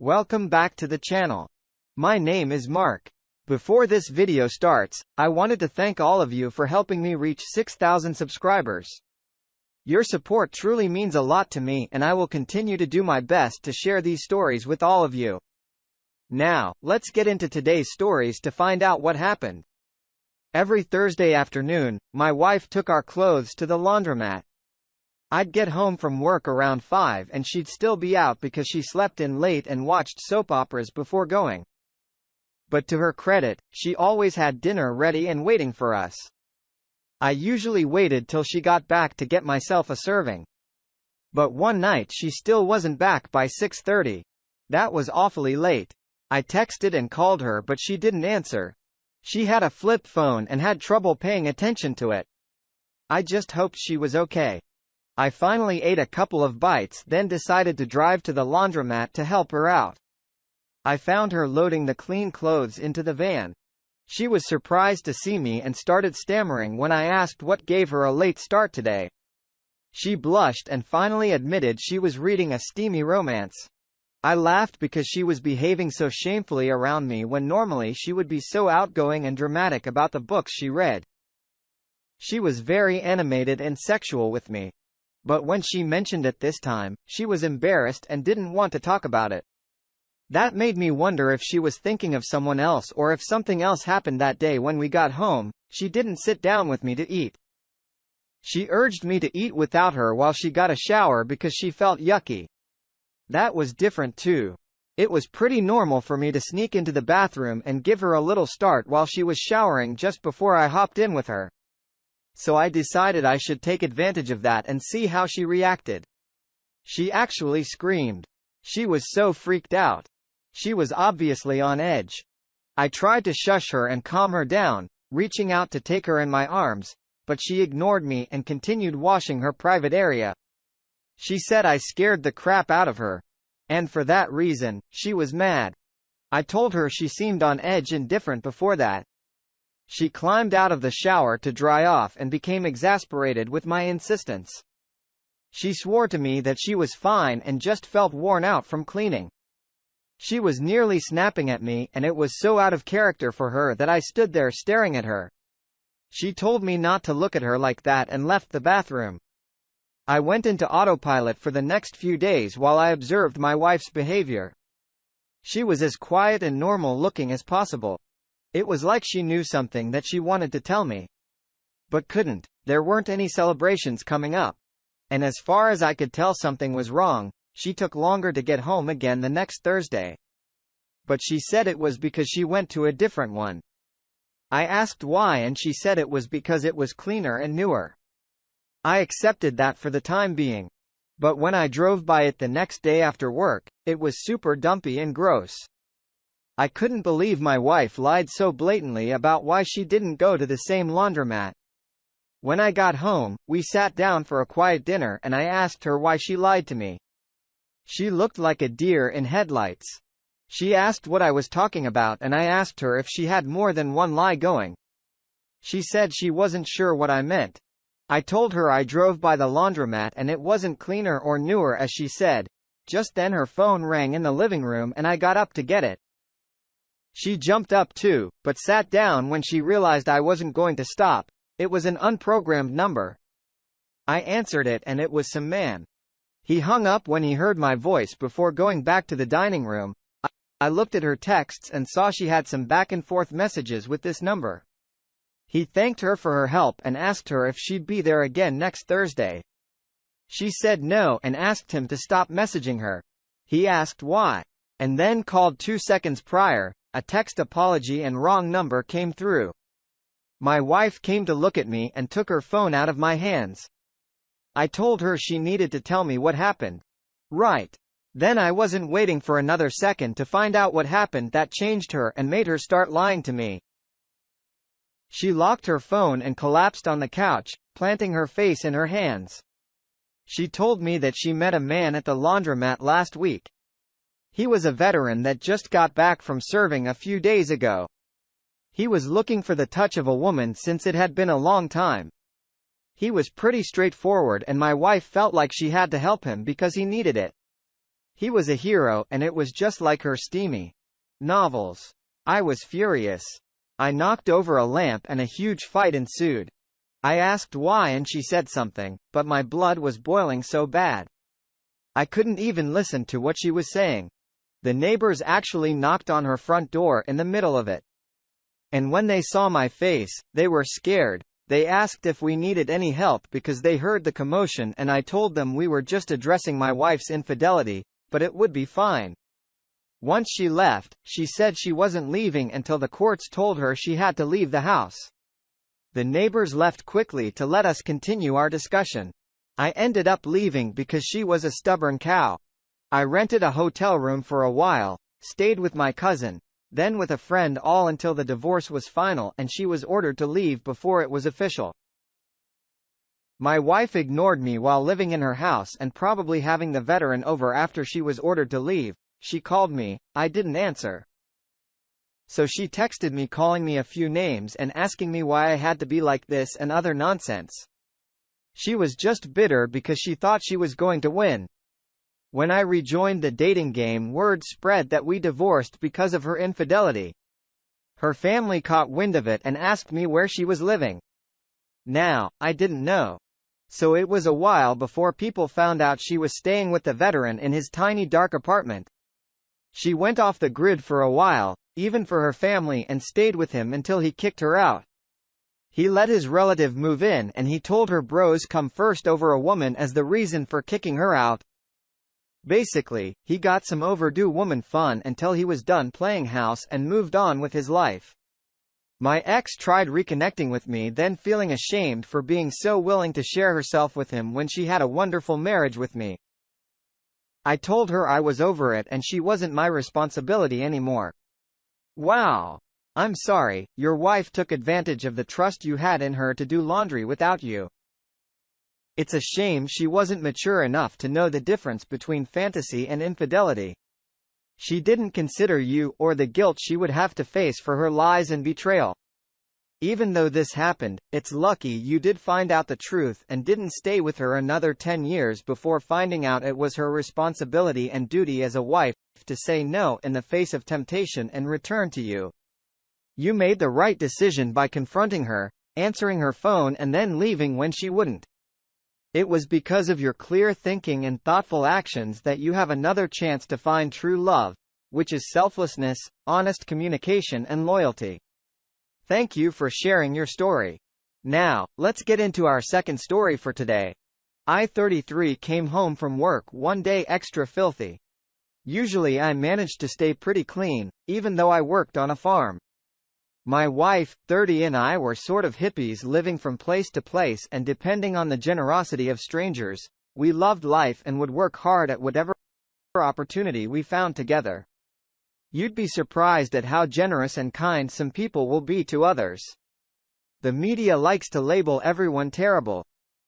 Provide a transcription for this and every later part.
Welcome back to the channel. My name is Mark. Before this video starts, I wanted to thank all of you for helping me reach 6,000 subscribers. Your support truly means a lot to me, and I will continue to do my best to share these stories with all of you. Now, let's get into today's stories to find out what happened. Every Thursday afternoon, my wife took our clothes to the laundromat. I'd get home from work around 5 and she'd still be out because she slept in late and watched soap operas before going. But to her credit, she always had dinner ready and waiting for us. I usually waited till she got back to get myself a serving. But one night she still wasn't back by 6:30. That was awfully late. I texted and called her but she didn't answer. She had a flip phone and had trouble paying attention to it. I just hoped she was okay. I finally ate a couple of bites, then decided to drive to the laundromat to help her out. I found her loading the clean clothes into the van. She was surprised to see me and started stammering when I asked what gave her a late start today. She blushed and finally admitted she was reading a steamy romance. I laughed because she was behaving so shamefully around me when normally she would be so outgoing and dramatic about the books she read. She was very animated and sexual with me. But when she mentioned it this time, she was embarrassed and didn't want to talk about it. That made me wonder if she was thinking of someone else or if something else happened that day. When we got home, she didn't sit down with me to eat. She urged me to eat without her while she got a shower because she felt yucky. That was different too. It was pretty normal for me to sneak into the bathroom and give her a little start while she was showering just before I hopped in with her. So I decided I should take advantage of that and see how she reacted. She actually screamed. She was so freaked out. She was obviously on edge. I tried to shush her and calm her down, reaching out to take her in my arms, but she ignored me and continued washing her private area. She said I scared the crap out of her. And for that reason, she was mad. I told her she seemed on edge and different before that. She climbed out of the shower to dry off and became exasperated with my insistence. She swore to me that she was fine and just felt worn out from cleaning. She was nearly snapping at me, and it was so out of character for her that I stood there staring at her. She told me not to look at her like that and left the bathroom. I went into autopilot for the next few days while I observed my wife's behavior. She was as quiet and normal looking as possible. It was like she knew something that she wanted to tell me. But couldn't. There weren't any celebrations coming up. And as far as I could tell, something was wrong. She took longer to get home again the next Thursday. But she said it was because she went to a different one. I asked why and she said it was because it was cleaner and newer. I accepted that for the time being. But when I drove by it the next day after work, it was super dumpy and gross. I couldn't believe my wife lied so blatantly about why she didn't go to the same laundromat. When I got home, we sat down for a quiet dinner and I asked her why she lied to me. She looked like a deer in headlights. She asked what I was talking about and I asked her if she had more than one lie going. She said she wasn't sure what I meant. I told her I drove by the laundromat and it wasn't cleaner or newer as she said. Just then her phone rang in the living room and I got up to get it. She jumped up too, but sat down when she realized I wasn't going to stop. It was an unprogrammed number. I answered it and it was some man. He hung up when he heard my voice before going back to the dining room. I looked at her texts and saw she had some back and forth messages with this number. He thanked her for her help and asked her if she'd be there again next Thursday. She said no and asked him to stop messaging her. He asked why. And then called 2 seconds prior. A text apology and wrong number came through. My wife came to look at me and took her phone out of my hands. I told her she needed to tell me what happened. Right. Then I wasn't waiting for another second to find out what happened. That changed her and made her start lying to me. She locked her phone and collapsed on the couch, planting her face in her hands. She told me that she met a man at the laundromat last week. He was a veteran that just got back from serving a few days ago. He was looking for the touch of a woman since it had been a long time. He was pretty straightforward and my wife felt like she had to help him because he needed it. He was a hero and it was just like her steamy novels. I was furious. I knocked over a lamp and a huge fight ensued. I asked why and she said something, but my blood was boiling so bad. I couldn't even listen to what she was saying. The neighbors actually knocked on her front door in the middle of it. And when they saw my face, they were scared. They asked if we needed any help because they heard the commotion and I told them we were just addressing my wife's infidelity, but it would be fine. Once she left, she said she wasn't leaving until the courts told her she had to leave the house. The neighbors left quickly to let us continue our discussion. I ended up leaving because she was a stubborn cow. I rented a hotel room for a while, stayed with my cousin, then with a friend all until the divorce was final and she was ordered to leave before it was official. My wife ignored me while living in her house and probably having the veteran over after she was ordered to leave. She called me, I didn't answer. So she texted me calling me a few names and asking me why I had to be like this and other nonsense. She was just bitter because she thought she was going to win. When I rejoined the dating game, word spread that we divorced because of her infidelity. Her family caught wind of it and asked me where she was living. Now, I didn't know. So it was a while before people found out she was staying with the veteran in his tiny dark apartment. She went off the grid for a while, even for her family, and stayed with him until he kicked her out. He let his relative move in and he told her bros come first over a woman as the reason for kicking her out. Basically, he got some overdue woman fun until he was done playing house and moved on with his life. My ex tried reconnecting with me, then feeling ashamed for being so willing to share herself with him when she had a wonderful marriage with me. I told her I was over it and she wasn't my responsibility anymore. Wow. I'm sorry, your wife took advantage of the trust you had in her to do laundry without you. It's a shame she wasn't mature enough to know the difference between fantasy and infidelity. She didn't consider you or the guilt she would have to face for her lies and betrayal. Even though this happened, it's lucky you did find out the truth and didn't stay with her another 10 years before finding out it was her responsibility and duty as a wife to say no in the face of temptation and return to you. You made the right decision by confronting her, answering her phone and then leaving when she wouldn't. It was because of your clear thinking and thoughtful actions that you have another chance to find true love, which is selflessness, honest communication and loyalty. Thank you for sharing your story. Now, let's get into our second story for today. I, 33, came home from work one day extra filthy. Usually I managed to stay pretty clean, even though I worked on a farm. My wife, 30, and I were sort of hippies living from place to place and depending on the generosity of strangers. We loved life and would work hard at whatever opportunity we found together. You'd be surprised at how generous and kind some people will be to others. The media likes to label everyone terrible.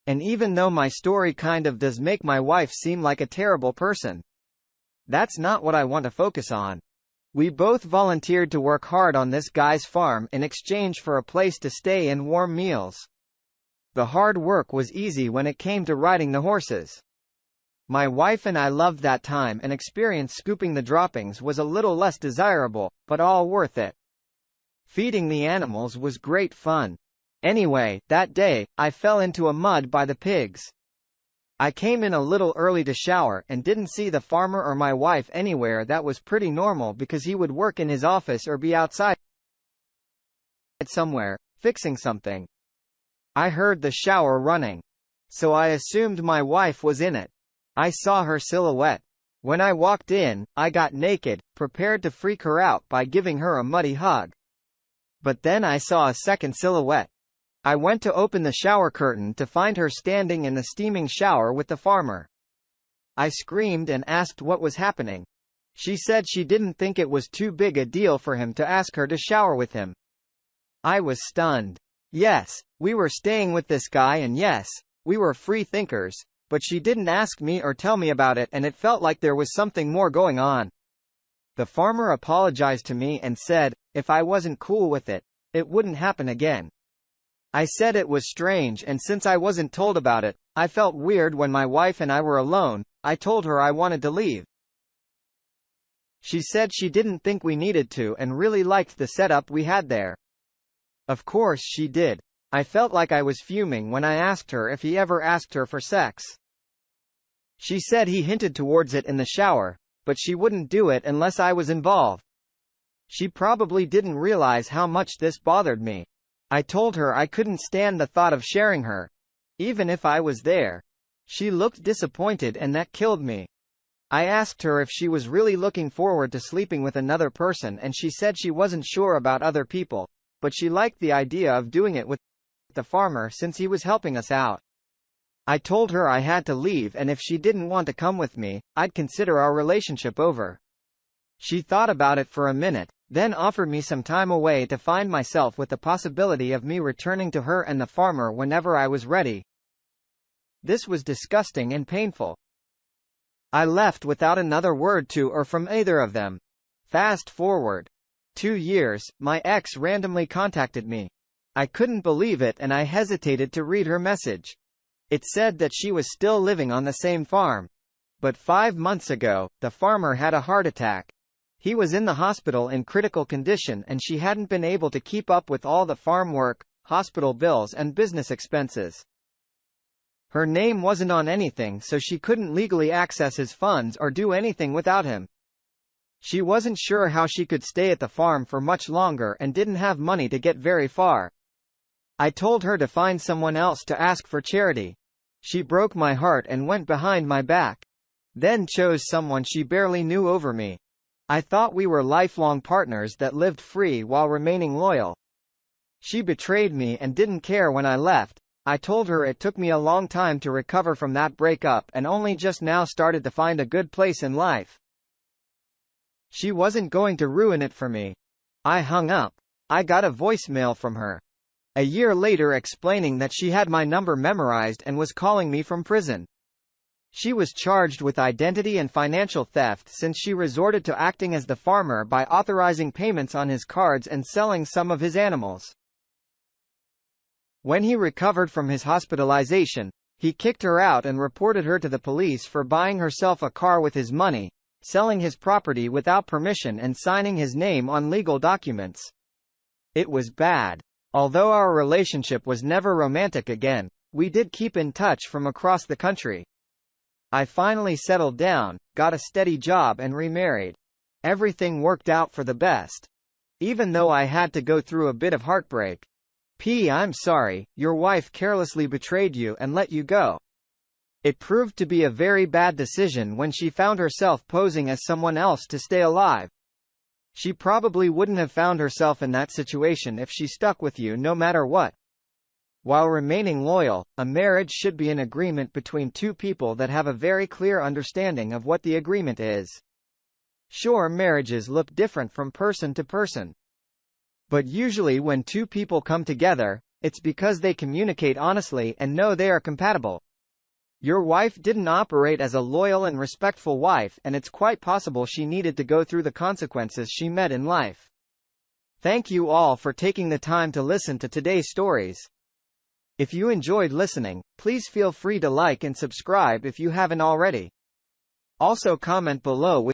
And even though my story kind of does make my wife seem like a terrible person, that's not what I want to focus on. We both volunteered to work hard on this guy's farm in exchange for a place to stay and warm meals. The hard work was easy when it came to riding the horses. My wife and I loved that time and experience. Scooping the droppings was a little less desirable, but all worth it. Feeding the animals was great fun. Anyway, that day, I fell into a mud by the pigs. I came in a little early to shower and didn't see the farmer or my wife anywhere. That was pretty normal because he would work in his office or be outside somewhere, fixing something. I heard the shower running, so I assumed my wife was in it. I saw her silhouette. When I walked in, I got naked, prepared to freak her out by giving her a muddy hug. But then I saw a second silhouette. I went to open the shower curtain to find her standing in the steaming shower with the farmer. I screamed and asked what was happening. She said she didn't think it was too big a deal for him to ask her to shower with him. I was stunned. Yes, we were staying with this guy and yes, we were free thinkers, but she didn't ask me or tell me about it and it felt like there was something more going on. The farmer apologized to me and said, if I wasn't cool with it, it wouldn't happen again. I said it was strange and since I wasn't told about it, I felt weird. When my wife and I were alone, I told her I wanted to leave. She said she didn't think we needed to and really liked the setup we had there. Of course she did. I felt like I was fuming when I asked her if he ever asked her for sex. She said he hinted towards it in the shower, but she wouldn't do it unless I was involved. She probably didn't realize how much this bothered me. I told her I couldn't stand the thought of sharing her, even if I was there. She looked disappointed and that killed me. I asked her if she was really looking forward to sleeping with another person and she said she wasn't sure about other people, but she liked the idea of doing it with the farmer since he was helping us out. I told her I had to leave and if she didn't want to come with me, I'd consider our relationship over. She thought about it for a minute, then offered me some time away to find myself with the possibility of me returning to her and the farmer whenever I was ready. This was disgusting and painful. I left without another word to or from either of them. Fast forward 2 years, my ex randomly contacted me. I couldn't believe it and I hesitated to read her message. It said that she was still living on the same farm. But 5 months ago, the farmer had a heart attack. He was in the hospital in critical condition and she hadn't been able to keep up with all the farm work, hospital bills and business expenses. Her name wasn't on anything so she couldn't legally access his funds or do anything without him. She wasn't sure how she could stay at the farm for much longer and didn't have money to get very far. I told her to find someone else to ask for charity. She broke my heart and went behind my back. Then chose someone she barely knew over me. I thought we were lifelong partners that lived free while remaining loyal. She betrayed me and didn't care when I left. I told her it took me a long time to recover from that breakup and only just now started to find a good place in life. She wasn't going to ruin it for me. I hung up. I got a voicemail from her a year later explaining that she had my number memorized and was calling me from prison. She was charged with identity and financial theft since she resorted to acting as the farmer by authorizing payments on his cards and selling some of his animals. When he recovered from his hospitalization, he kicked her out and reported her to the police for buying herself a car with his money, selling his property without permission and signing his name on legal documents. It was bad. Although our relationship was never romantic again, we did keep in touch from across the country. I finally settled down, got a steady job and remarried. Everything worked out for the best. Even though I had to go through a bit of heartbreak. I'm sorry, your wife carelessly betrayed you and let you go. It proved to be a very bad decision when she found herself posing as someone else to stay alive. She probably wouldn't have found herself in that situation if she stuck with you no matter what. While remaining loyal, a marriage should be an agreement between two people that have a very clear understanding of what the agreement is. Sure, marriages look different from person to person. But usually when two people come together, it's because they communicate honestly and know they are compatible. Your wife didn't operate as a loyal and respectful wife and it's quite possible she needed to go through the consequences she met in life. Thank you all for taking the time to listen to today's stories. If you enjoyed listening, please feel free to like and subscribe if you haven't already. Also comment below with